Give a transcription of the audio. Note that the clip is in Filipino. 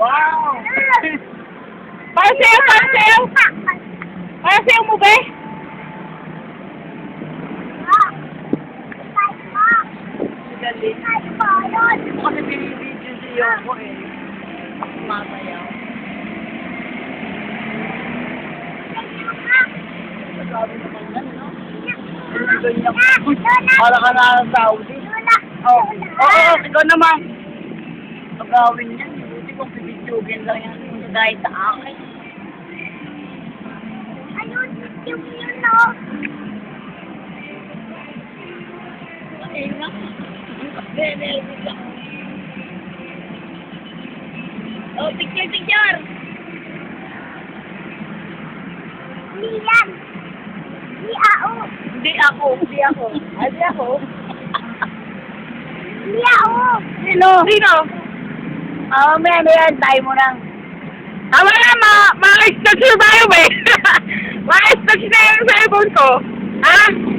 Wow! Para sa'yo, para sa'yo! Para sa'yo mo, be? Galing. Kasi binibidyo si Yoko eh. Mamayaw. Sabi naman yan, no? Ganyan. Para ka na sa Saudi. Oo. Oo, ikaw naman. Pagawin yan. Buti kong pibidyugin lang yan. Hindi dahil sa akin. Ayun, yung yun, no? Ay, na. Bebe, oh, picture, picture! Hindi yan. Hindi ako. Hindi ako. Hindi ako. Hindi ako. Hindi ako. Sino? Sino? May tayo mo lang. Tama na, mga-stocks na tayo, be. Mga-stocks na yung cellphone ko. Ha?